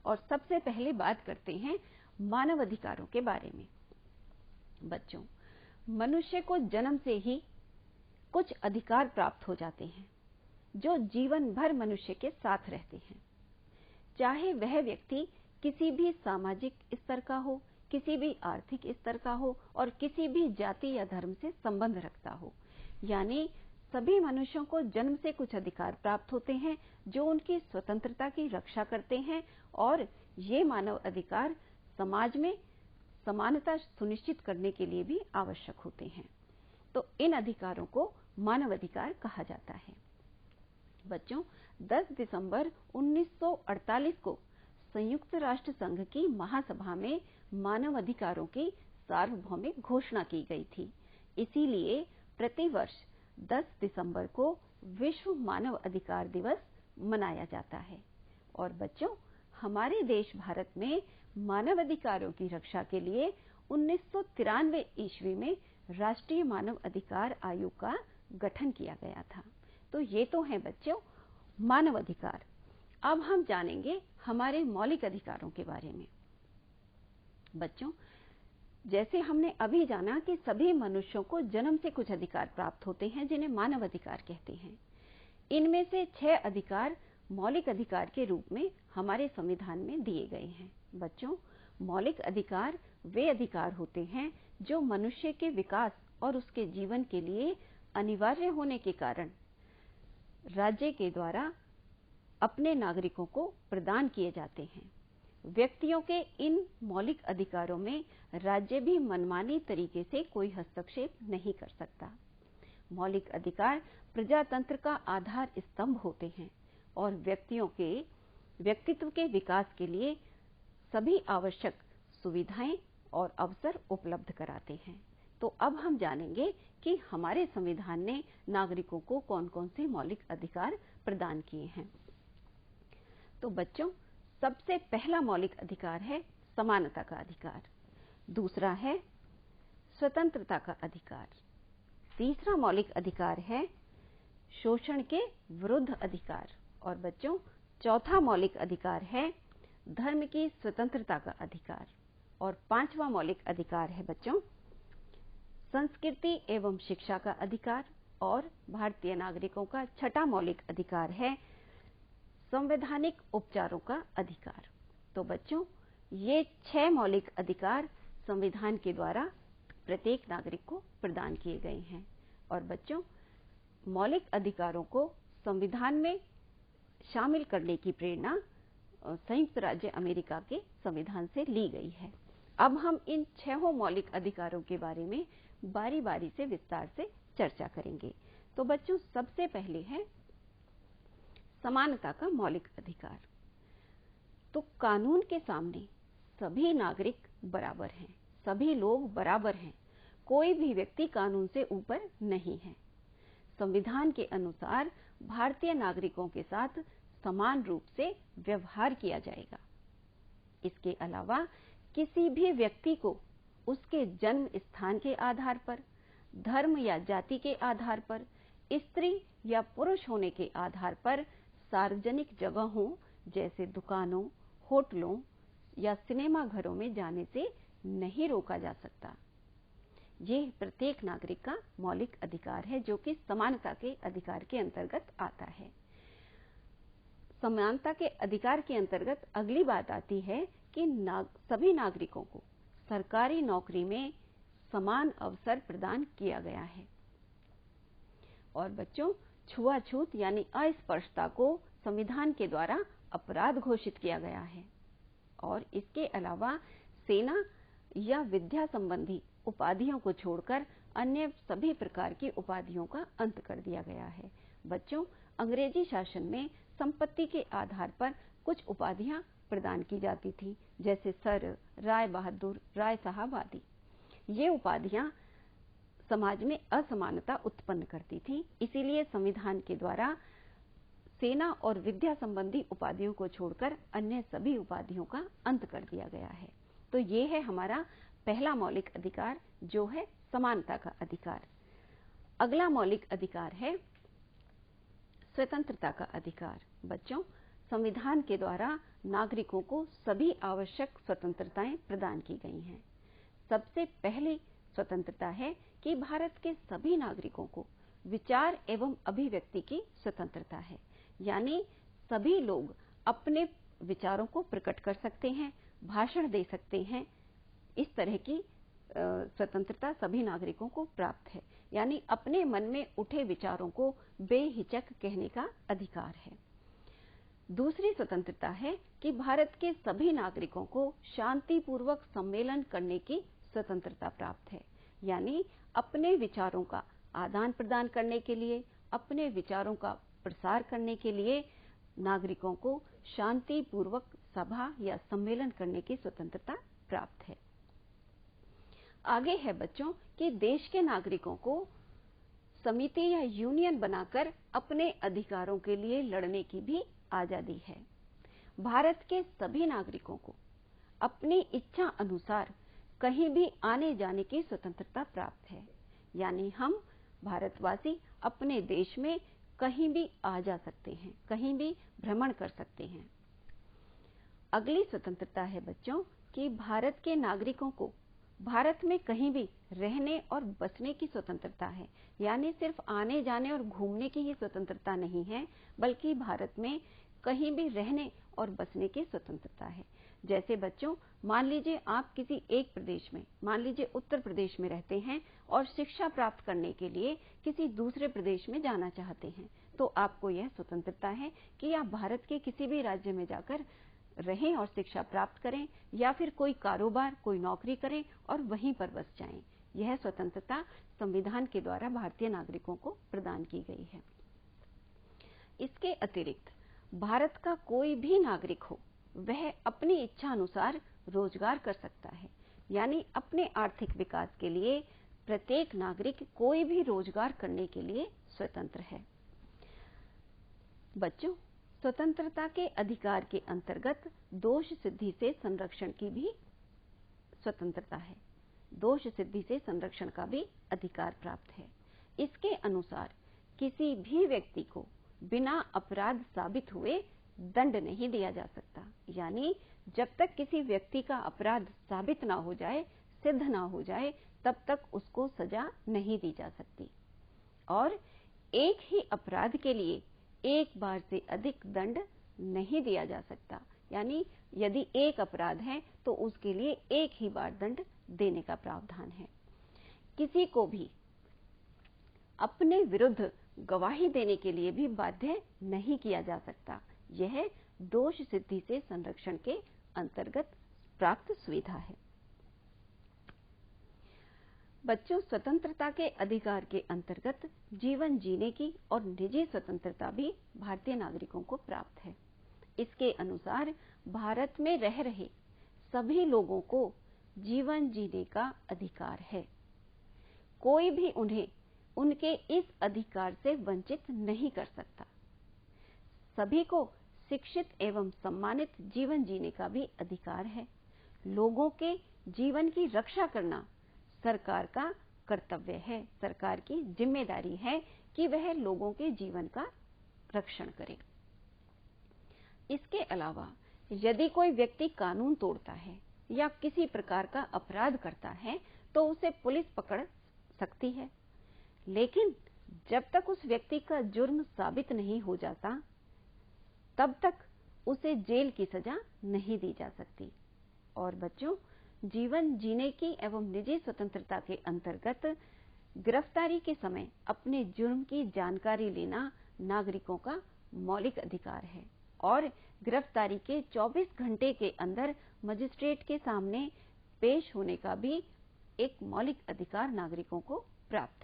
और सबसे पहले बात करते हैं मानव अधिकारों के बारे में। बच्चों, मनुष्य को जन्म से ही कुछ अधिकार प्राप्त हो जाते हैं जो जीवन भर मनुष्य के साथ रहते हैं, चाहे वह व्यक्ति किसी भी सामाजिक स्तर का हो, किसी भी आर्थिक स्तर का हो और किसी भी जाति या धर्म से संबंध रखता हो। यानी सभी मनुष्यों को जन्म से कुछ अधिकार प्राप्त होते हैं जो उनकी स्वतंत्रता की रक्षा करते हैं और ये मानव अधिकार समाज में समानता सुनिश्चित करने के लिए भी आवश्यक होते हैं। तो इन अधिकारों को मानव अधिकार कहा जाता है। बच्चों, 10 दिसंबर 1948 को संयुक्त राष्ट्र संघ की महासभा में मानव अधिकारों की सार्वभौमिक घोषणा की गई थी। इसीलिए प्रतिवर्ष 10 दिसंबर को विश्व मानव अधिकार दिवस मनाया जाता है। और बच्चों, हमारे देश भारत में मानव अधिकारों की रक्षा के लिए 1993 ईस्वी में राष्ट्रीय मानव अधिकार आयोग का गठन किया गया था। तो ये तो हैं बच्चों मानव अधिकार। अब हम जानेंगे हमारे मौलिक अधिकारों के बारे में। बच्चों, जैसे हमने अभी जाना कि सभी मनुष्यों को जन्म से कुछ अधिकार प्राप्त होते हैं जिन्हें मानव अधिकार कहते हैं। इनमें से 6 अधिकार मौलिक अधिकार के रूप में हमारे संविधान में दिए गए हैं। बच्चों, मौलिक अधिकार वे अधिकार होते हैं जो मनुष्य के विकास और उसके जीवन के लिए अनिवार्य होने के कारण राज्य के द्वारा अपने नागरिकों को प्रदान किए जाते हैं। व्यक्तियों के इन मौलिक अधिकारों में राज्य भी मनमानी तरीके से कोई हस्तक्षेप नहीं कर सकता। मौलिक अधिकार प्रजातंत्र का आधार स्तंभ होते हैं और व्यक्तियों के व्यक्तित्व के विकास के लिए सभी आवश्यक सुविधाएं और अवसर उपलब्ध कराते हैं। तो अब हम जानेंगे कि हमारे संविधान ने नागरिकों को कौन कौन से मौलिक अधिकार प्रदान किए हैं। तो बच्चों, सबसे पहला मौलिक अधिकार है समानता का अधिकार, दूसरा है स्वतंत्रता का अधिकार, तीसरा मौलिक अधिकार है शोषण के विरुद्ध अधिकार और बच्चों चौथा मौलिक अधिकार है धर्म की स्वतंत्रता का अधिकार और पांचवा मौलिक अधिकार है बच्चों संस्कृति एवं शिक्षा का अधिकार और भारतीय नागरिकों का छठा मौलिक अधिकार है संवैधानिक उपचारों का अधिकार। तो बच्चों, ये 6 मौलिक अधिकार संविधान के द्वारा प्रत्येक नागरिक को प्रदान किए गए हैं। और बच्चों, मौलिक अधिकारों को संविधान में शामिल करने की प्रेरणा संयुक्त राज्य अमेरिका के संविधान से ली गई है। अब हम इन 6 मौलिक अधिकारों के बारे में बारी बारी से विस्तार से चर्चा करेंगे। तो बच्चों, सबसे पहले है समानता का मौलिक अधिकार। तो कानून के सामने सभी नागरिक बराबर हैं, सभी लोग बराबर हैं, कोई भी व्यक्ति कानून से ऊपर नहीं है। संविधान के अनुसार भारतीय नागरिकों के साथ समान रूप से व्यवहार किया जाएगा। इसके अलावा किसी भी व्यक्ति को उसके जन्म स्थान के आधार पर, धर्म या जाति के आधार पर, स्त्री या पुरुष होने के आधार पर सार्वजनिक जगहों जैसे दुकानों, होटलों या सिनेमा घरों में जाने से नहीं रोका जा सकता। यह प्रत्येक नागरिक का मौलिक अधिकार है जो कि समानता के अधिकार के अंतर्गत आता है। समानता के अधिकार के अंतर्गत अगली बात आती है कि सभी नागरिकों को सरकारी नौकरी में समान अवसर प्रदान किया गया है। और बच्चों, छुआछूत यानी अस्पृश्यता को संविधान के द्वारा अपराध घोषित किया गया है। और इसके अलावा सेना या विद्या संबंधी उपाधियों को छोड़कर अन्य सभी प्रकार की उपाधियों का अंत कर दिया गया है। बच्चों, अंग्रेजी शासन में संपत्ति के आधार पर कुछ उपाधियां प्रदान की जाती थी, जैसे सर, राय बहादुर, राय साहब आदि। ये उपाधियां समाज में असमानता उत्पन्न करती थी, इसीलिए संविधान के द्वारा सेना और विद्या संबंधी उपाधियों को छोड़कर अन्य सभी उपाधियों का अंत कर दिया गया है। तो ये है हमारा पहला मौलिक अधिकार जो है समानता का अधिकार। अगला मौलिक अधिकार है स्वतंत्रता का अधिकार। बच्चों, संविधान के द्वारा नागरिकों को सभी आवश्यक स्वतंत्रताएं प्रदान की गई हैं। सबसे पहली स्वतंत्रता है कि भारत के सभी नागरिकों को विचार एवं अभिव्यक्ति की स्वतंत्रता है, यानी सभी लोग अपने विचारों को प्रकट कर सकते हैं, भाषण दे सकते हैं। इस तरह की स्वतंत्रता सभी नागरिकों को प्राप्त है, यानी अपने मन में उठे विचारों को बेहिचक कहने का अधिकार है। दूसरी स्वतंत्रता है कि भारत के सभी नागरिकों को शांतिपूर्वक सम्मेलन करने की स्वतंत्रता प्राप्त है, यानी अपने विचारों का आदान प्रदान करने के लिए, अपने विचारों का प्रसार करने के लिए नागरिकों को शांतिपूर्वक सभा या सम्मेलन करने की स्वतंत्रता प्राप्त है। आगे है बच्चों कि देश के नागरिकों को समिति या यूनियन बनाकर अपने अधिकारों के लिए लड़ने की भी आजादी है। भारत के सभी नागरिकों को अपनी इच्छा अनुसार कहीं भी आने जाने की स्वतंत्रता प्राप्त है, यानी हम भारतवासी अपने देश में कहीं भी आ जा सकते हैं, कहीं भी भ्रमण कर सकते हैं। अगली स्वतंत्रता है बच्चों कि भारत के नागरिकों को भारत में कहीं भी रहने और बसने की स्वतंत्रता है, यानी सिर्फ आने जाने और घूमने की ही स्वतंत्रता नहीं है, बल्कि भारत में कहीं भी रहने और बसने की स्वतंत्रता है। जैसे बच्चों, मान लीजिए आप किसी एक प्रदेश में, मान लीजिए उत्तर प्रदेश में रहते हैं और शिक्षा प्राप्त करने के लिए किसी दूसरे प्रदेश में जाना चाहते हैं, तो आपको यह स्वतंत्रता है कि आप भारत के किसी भी राज्य में जाकर रहें और शिक्षा प्राप्त करें, या फिर कोई कारोबार, कोई नौकरी करें और वहीं पर बस जाएं। यह स्वतंत्रता संविधान के द्वारा भारतीय नागरिकों को प्रदान की गई है। इसके अतिरिक्त भारत का कोई भी नागरिक हो, वह अपनी इच्छा अनुसार रोजगार कर सकता है, यानी अपने आर्थिक विकास के लिए प्रत्येक नागरिक कोई भी रोजगार करने के लिए स्वतंत्र है। बच्चों, स्वतंत्रता के अधिकार के अंतर्गत दोष सिद्धि से संरक्षण की भी स्वतंत्रता है। दोष सिद्धि से संरक्षण का भी अधिकार प्राप्त है। इसके अनुसार किसी भी व्यक्ति को बिना अपराध साबित हुए दंड नहीं दिया जा सकता, यानी जब तक किसी व्यक्ति का अपराध साबित ना हो जाए, सिद्ध ना हो जाए, तब तक उसको सजा नहीं दी जा सकती। और एक ही अपराध के लिए एक बार से अधिक दंड नहीं दिया जा सकता, यानी यदि एक अपराध है तो उसके लिए एक ही बार दंड देने का प्रावधान है। किसी को भी अपने विरुद्ध गवाही देने के लिए भी बाध्य नहीं किया जा सकता। यह दोष सिद्धि से संरक्षण के अंतर्गत प्राप्त सुविधा है। बच्चों, स्वतंत्रता के अधिकार के अंतर्गत जीवन जीने की और निजी स्वतंत्रता भी भारतीय नागरिकों को प्राप्त है। इसके अनुसार भारत में रह रहे सभी लोगों को जीवन जीने का अधिकार है। कोई भी उन्हें उनके इस अधिकार से वंचित नहीं कर सकता। सभी को शिक्षित एवं सम्मानित जीवन जीने का भी अधिकार है। लोगों के जीवन की रक्षा करना सरकार का कर्तव्य है, सरकार की जिम्मेदारी है कि वह लोगों के जीवन का रक्षण करे। इसके अलावा यदि कोई व्यक्ति कानून तोड़ता है या किसी प्रकार का अपराध करता है तो उसे पुलिस पकड़ सकती है, लेकिन जब तक उस व्यक्ति का जुर्म साबित नहीं हो जाता, तब तक उसे जेल की सजा नहीं दी जा सकती। और बच्चों, जीवन जीने की एवं निजी स्वतंत्रता के अंतर्गत गिरफ्तारी के समय अपने जुर्म की जानकारी लेना नागरिकों का मौलिक अधिकार है, और गिरफ्तारी के 24 घंटे के अंदर मजिस्ट्रेट के सामने पेश होने का भी एक मौलिक अधिकार नागरिकों को प्राप्त है।